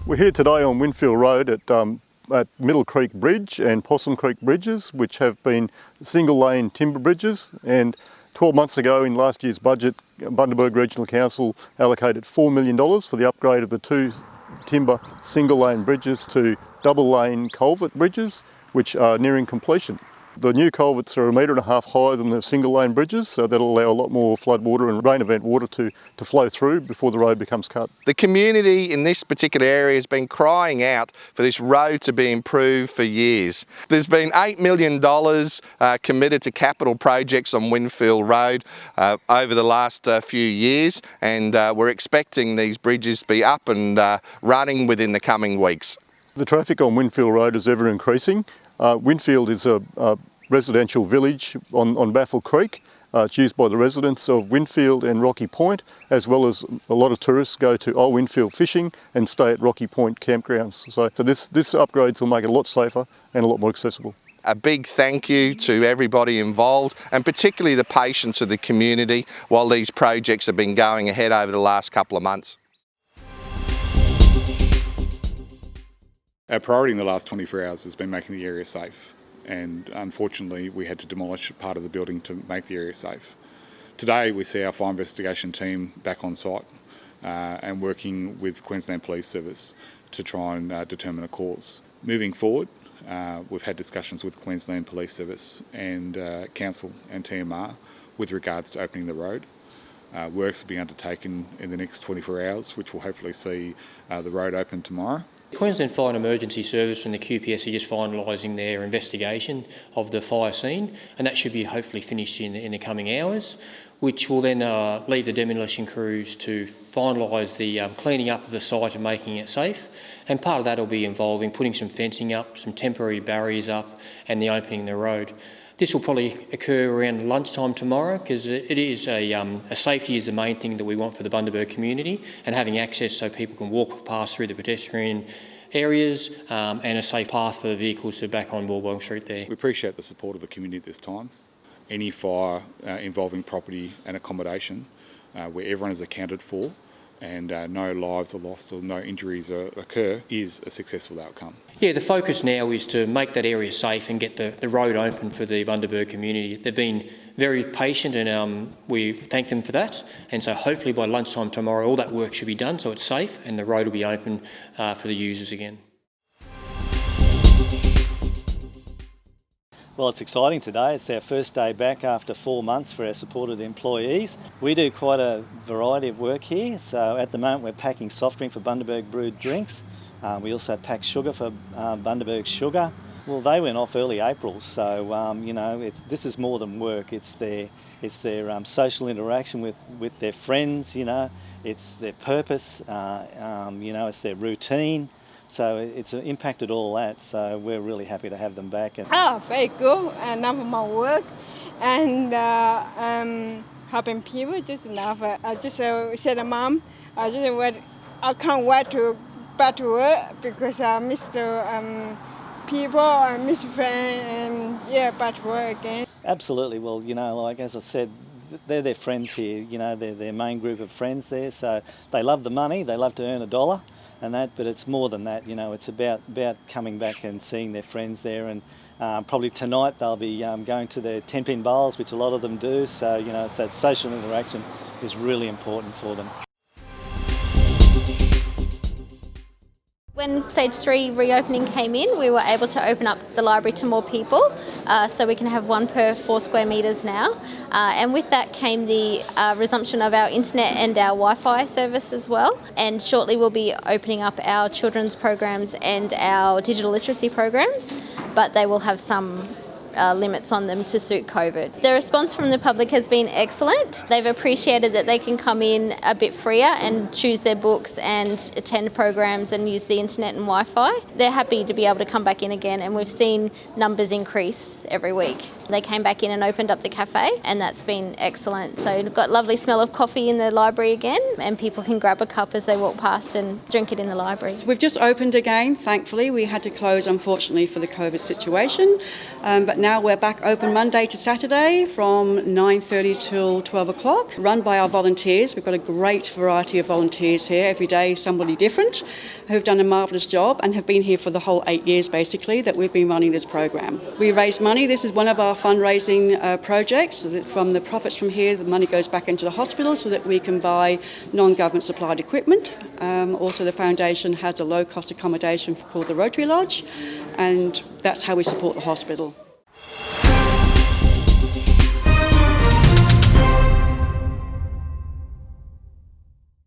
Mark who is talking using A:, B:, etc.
A: We're here today on Winfield Road at Middle Creek Bridge and Possum Creek Bridges, which have been single lane timber bridges, and 12 months ago in last year's budget, Bundaberg Regional Council allocated $4 million for the upgrade of the two timber single lane bridges to double lane culvert bridges, which are nearing completion. The new culverts are 1.5 metres higher than the single lane bridges, so that'll allow a lot more flood water and rain event water to flow through before the road becomes cut.
B: The community in this particular area has been crying out for this road to be improved for years. There's been $8 million committed to capital projects on Winfield Road over the last few years, and we're expecting these bridges to be up and running within the coming weeks.
A: The traffic on Winfield Road is ever increasing. Winfield is a residential village on Baffle Creek. It's used by the residents of Winfield and Rocky Point, as well as a lot of tourists go to Old Winfield fishing and stay at Rocky Point campgrounds. So this upgrades will make it a lot safer and a lot more accessible.
B: A big thank you to everybody involved, and particularly the patience of the community while these projects have been going ahead over the last couple of months.
C: Our priority in the last 24 hours has been making the area safe, and unfortunately we had to demolish part of the building to make the area safe. Today we see our fire investigation team back on site and working with Queensland Police Service to try and determine a cause. Moving forward, we've had discussions with Queensland Police Service and Council and TMR with regards to opening the road. Works will be undertaken in the next 24 hours, which will hopefully see the road open tomorrow.
D: Queensland Fire and Emergency Service and the QPS are just finalising their investigation of the fire scene, and that should be hopefully finished in the coming hours, which will then leave the demolition crews to finalise the cleaning up of the site and making it safe. And part of that will be involving putting some fencing up, some temporary barriers up, and the opening of the road. This will probably occur around lunchtime tomorrow, because it is a safety is the main thing that we want for the Bundaberg community, and having access so people can walk past through the pedestrian areas and a safe path for the vehicles to back on Wollongong Street there.
C: We appreciate the support of the community at this time. Any fire involving property and accommodation where everyone is accounted for and no lives are lost or no injuries occur is a successful outcome.
D: Yeah, the focus now is to make that area safe and get the road open for the Bundaberg community. They've been very patient, and we thank them for that. And so hopefully by lunchtime tomorrow all that work should be done so it's safe and the road will be open for the users again.
E: Well, it's exciting today. It's our first day back after 4 months for our supported employees. We do quite a variety of work here. So at the moment we're packing soft drink for Bundaberg brewed drinks. We also pack sugar for Bundaberg Sugar. Well, they went off early April, so you know, this is more than work. It's their social interaction with their friends. You know, it's their purpose. You know, it's their routine. So it's impacted all that, so we're really happy to have them back.
F: Very good. Enough of my work and helping people, just enough. I just said to Mum, I can't wait to back to work because I miss the people, I miss friends, and yeah, back to work again. Absolutely.
E: Well, you know, like as I said, they're their friends here. You know, they're their main group of friends there, so they love the money, they love to earn $1. And that, but it's more than that. You know, it's about coming back and seeing their friends there, and probably tonight they'll be going to their 10-pin bowls, which a lot of them do. So you know, it's that social interaction is really important for them.
G: When Stage 3 reopening came in, we were able to open up the library to more people, so we can have 1 per 4 square metres now. And with that came the resumption of our internet and our Wi-Fi service as well. And shortly we'll be opening up our children's programs and our digital literacy programs, but they will have some limits on them to suit COVID. The response from the public has been excellent. They've appreciated that they can come in a bit freer and choose their books and attend programs and use the internet and Wi-Fi. They're happy to be able to come back in again, and we've seen numbers increase every week. They came back in and opened up the cafe, and that's been excellent. So we've got lovely smell of coffee in the library again, and people can grab a cup as they walk past and drink it in the library.
H: We've just opened again, thankfully. We had to close, unfortunately, for the COVID situation. But now we're back open Monday to Saturday from 9:30 till 12 o'clock, run by our volunteers. We've got a great variety of volunteers here, every day somebody different, who've done a marvellous job and have been here for the whole 8 years, basically, that we've been running this program. We raise money. This is one of our fundraising projects. So that from the profits from here, the money goes back into the hospital so that we can buy non-government supplied equipment. Also, the foundation has a low-cost accommodation called the Rotary Lodge, and that's how we support the hospital.